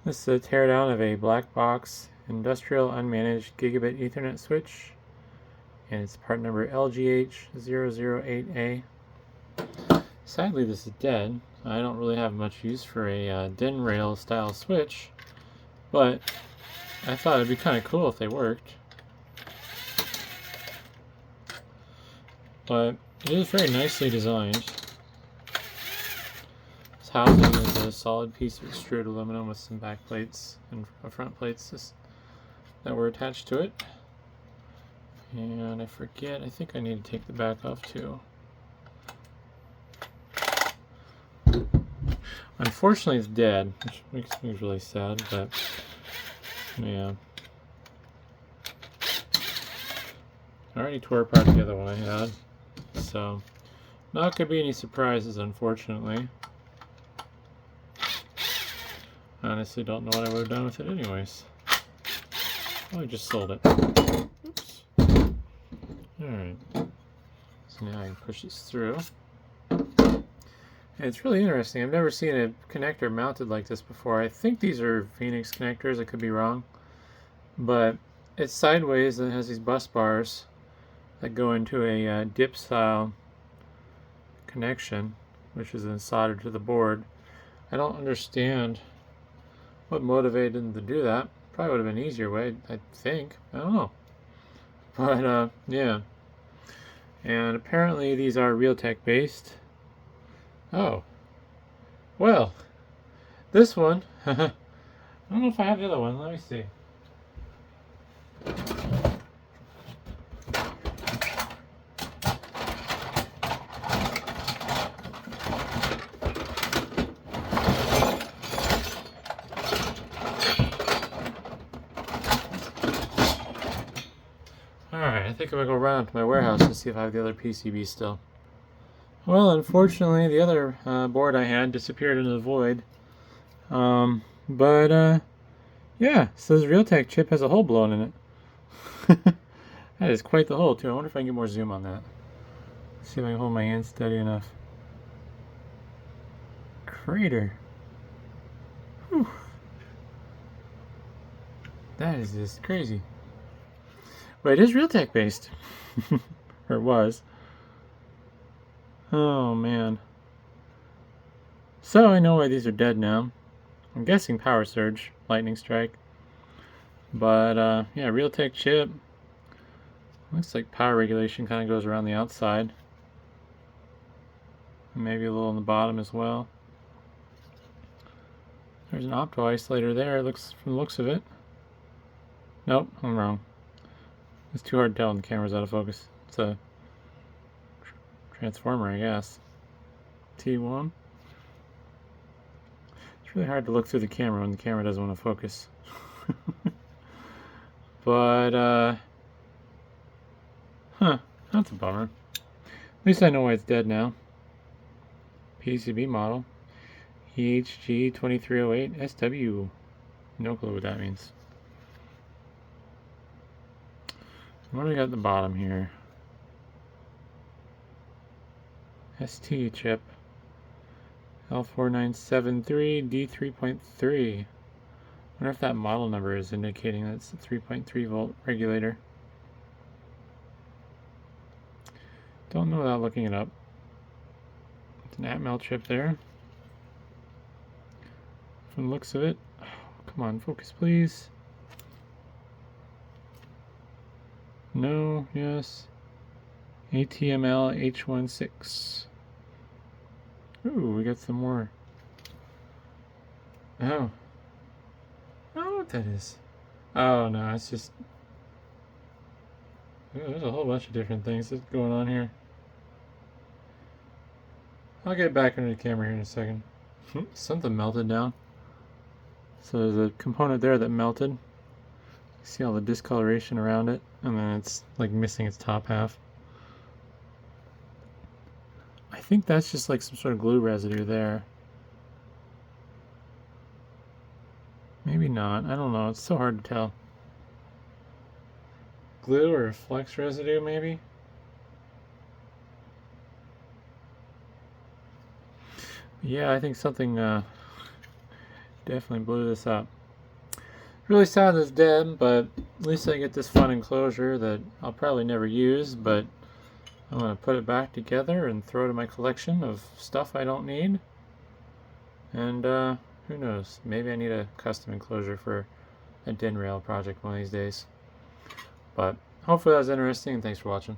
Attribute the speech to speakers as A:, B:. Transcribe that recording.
A: This is a teardown of a black box industrial unmanaged gigabit Ethernet switch, and it's part number LGH008A. Sadly, this is dead. I don't really have much use for a DIN rail style switch, but I thought it'd be kind of cool if they worked. But it is very nicely designed. Its housing is a solid piece of extruded aluminum with some back plates and front plates that were attached to it. And I think I need to take the back off too. Unfortunately, it's dead, which makes me really sad, but yeah. I already tore apart the other one I had, so not going to be any surprises, unfortunately. I honestly don't know what I would have done with it anyways. Oh, I just sold it. Oops. Alright. So now I can push this through. And it's really interesting. I've never seen a connector mounted like this before. I think these are Phoenix connectors. I could be wrong. But it's sideways and it has these bus bars that go into a dip style connection, which is then soldered to the board. I don't understand what motivated them to do that. Probably would have been an easier way, I think. I don't know. But yeah. And apparently these are Realtek based. Oh. Well, this one, I don't know if I have the other one. Let me see. Alright, I think I'm going to go run up to my warehouse and see if I have the other PCB still. Well, unfortunately, the other board I had disappeared into the void. Yeah, so this Realtek chip has a hole blown in it. That is quite the hole, too. I wonder if I can get more zoom on that. Let's see if I can hold my hand steady enough. Crater. Whew. That is just crazy. But it is Realtek based. Or it was. Oh man. So I know why these are dead now. I'm guessing power surge, lightning strike. But yeah, Realtek chip. Looks like power regulation kind of goes around the outside. And maybe a little on the bottom as well. There's an opto isolator there, looks from the looks of it. Nope, I'm wrong. It's too hard to tell when the camera's out of focus. It's a transformer, I guess. T1. It's really hard to look through the camera when the camera doesn't want to focus. But, that's a bummer. At least I know why it's dead now. PCB model. EHG2308SW. No clue what that means. What do we got at the bottom here? ST chip. L4973D3.3. I wonder if that model number is indicating that's a 3.3 volt regulator. Don't know without looking it up. It's an Atmel chip there. From the looks of it. Oh, come on, focus please. No, yes. ATMLH516. Ooh, we got some more. Oh. I don't know what that is. Oh no, it's just... Ooh, there's a whole bunch of different things that's going on here. I'll get back into the camera here in a second. Something melted down. So there's a component there that melted. See all the discoloration around it, and then it's like missing its top half. I think that's just like some sort of glue residue there. Maybe not. I don't know. It's so hard to tell. Glue or flex residue, maybe? Yeah, I think something definitely blew this up. Really sad it's dead, but at least I get this fun enclosure that I'll probably never use, but I'm going to put it back together and throw it in my collection of stuff I don't need. And who knows, maybe I need a custom enclosure for a DIN rail project one of these days. But hopefully that was interesting, and thanks for watching.